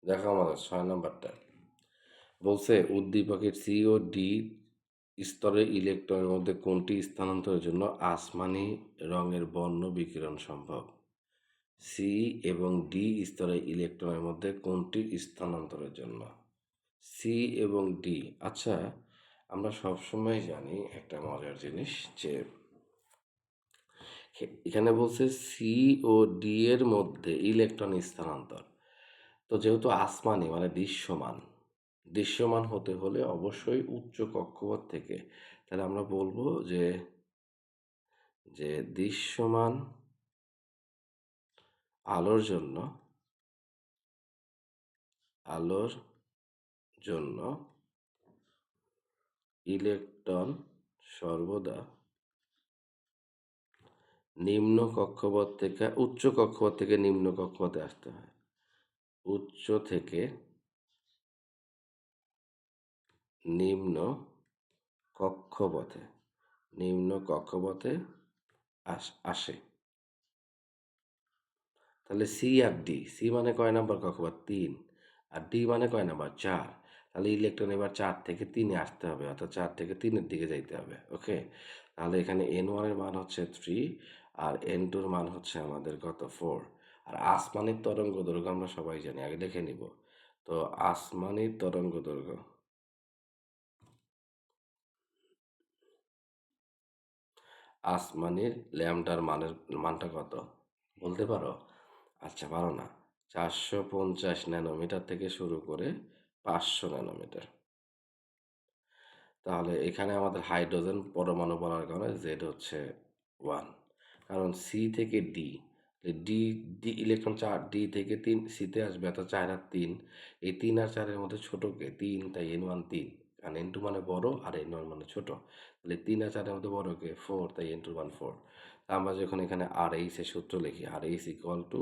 দেখো আমাদের 6 নম্বরটা বলছে উদ্দীপকের সি ও ডি স্তরের ইলেকট্রনের মধ্যে কোনটি স্থানান্তরের জন্য আসমানি রঙের বর্ণ বিকিরণ সম্ভব? সি এবং ডি স্তরের ইলেকট্রনের মধ্যে কোনটি স্থানান্তরের জন্য? সি এবং ডি। আচ্ছা, আমরা সবসময় জানি একটা মজার জিনিস যে এখানে বলছে সি ও ডি এর মধ্যে ইলেকট্রন স্থানান্তর। তো যেহেতু আসমানি মানে দৃশ্যমান হতে হলে অবশ্যই উচ্চ কক্ষপথ থেকে, তাহলে আমরা বলবো যে যে দৃশ্যমান আলোর জন্য আলোর জন্য ইলেকট্রন সর্বদা উচ্চ কক্ষপথ থেকে নিম্ন কক্ষপথে আসতে হয়। উচ্চ থেকে নিম্ন কক্ষপথে আসে। তাহলে সি আর ডি, সি মানে কয় নাম্বার কক্ষপথ? 3, আর ডি মানে কয় নাম্বার? 4। তাহলে ইলেকট্রন এবার 4 থেকে 3-এ আসতে হবে, অর্থাৎ 4 থেকে 3-এর দিকে যাইতে হবে। ওকে, তাহলে এখানে N1 এর মান হচ্ছে 3 আর N2 এর মান হচ্ছে আমাদের কত? 4। আর আসমানির তরঙ্গ দৈর্ঘ্য আমরা সবাই জানি, আগে লিখে নিব। তো আসমানির তরঙ্গ দৈর্ঘ্য, আসমানির ল্যামডার মানটা কত বলতে পারো? আচ্ছা, পারো না। 450 ন্যানোমিটার থেকে শুরু করে 500 ন্যানোমিটার। তাহলে এখানে আমাদের হাইড্রোজেন পরমাণু বলার কারণে জেড হচ্ছে 1। কারণ সি থেকে D, D D electron 4, D থেকে 3 সিতে আসবে, অর্থাৎ 4 আর 3। এই 3 আর 4-এর মধ্যে ছোট কে? 3, তাই N1 3। কারণ N2 মানে বড় আর N1 মানে ছোট। তাহলে 3 আর 4-এর মধ্যে বড় কে? 4, তাই N2 মান 4। আমরা যখন এখানে আর এইচ এর সূত্র লিখি, আর H equal to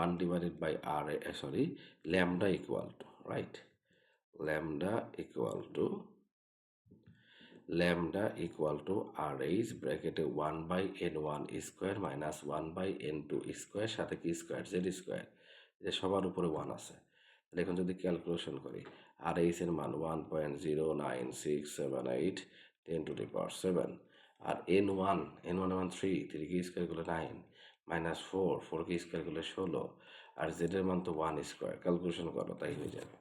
1 divided by R, sorry, lambda equal to, right, lambda equal to RH ব্র্যাকেটে 1/N1 square minus 1/N2 square, সাথে কি স্কোয়ার? Z square. যে সবার উপরে 1 আছে। তাহলে এখন যদি ক্যালকুলেশন করি, RH এর মান 1.09678 10⁻7, আর N1 এর মান 3 কি স্কোয়ার করলে 9, মাইনাস 4 কি স্কোয়ার করলে 16, আর জেড এর মান তো 1 স্কোয়ার। ক্যালকুলেশন করো, তাই হয়ে যাবে।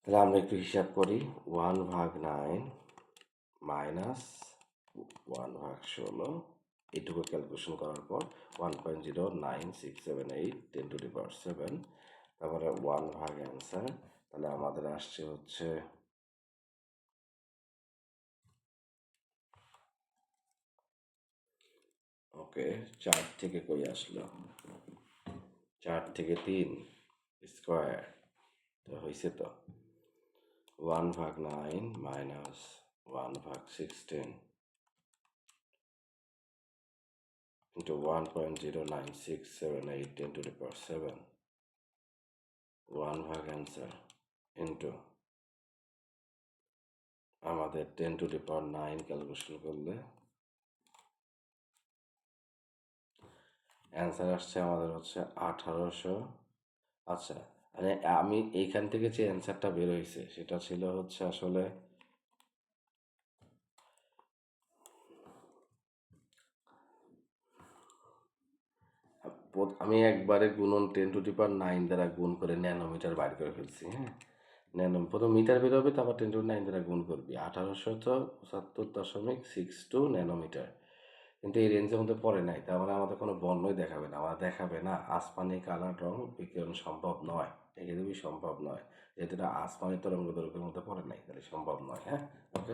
তাহলে আমরা একটু হিসাব করি। 1/9 মাইনাস 1/16, এইটুকু ক্যালকুলেশন করার পর 1.09678 10⁻7, তারপরে 1 ভাগ অ্যান্সার। তাহলে আমাদের আসছে হচ্ছে ওকে 4 থেকে কই আসলো? 4 থেকে 3 স্কোয়ার, তো হয়েছে তো 1/9 মাইনাস 1/16 into 1.09678 10⁻7, 1 ভাগ অ্যান্সার ইন্টু আমাদের 10⁻9 ক্যালকুলেশন করলে অ্যান্সার আসছে আমাদের হচ্ছে 1800। আচ্ছা, মানে আমি এইখান থেকে যে অ্যান্সারটা বের হয়েছে সেটা ছিল হচ্ছে আসলে আমি একবারে গুণন 10⁻9 দ্বারা গুণ করে ন্যানোমিটার বাইর করে ফেলছি। হ্যাঁ, প্রথম মিটার বেরোবে, তারপর 10⁻9 দ্বারা গুণ করবি, 1875.62 ন্যানোমিটার। কিন্তু এই রেঞ্জের মধ্যে পড়ে নাই, তার মানে আমাদের কোনো বর্ণই দেখাবে না, আমার দেখাবে না আসমানি কালার রং বিকিরণ সম্ভব নয়, একেবারেই সম্ভব নয়, যেহেতু এটা আসমানি তরঙ্গ দৈর্ঘ্যের মধ্যে পড়ে নাই, তাহলে সম্ভব নয়। হ্যাঁ, ওকে।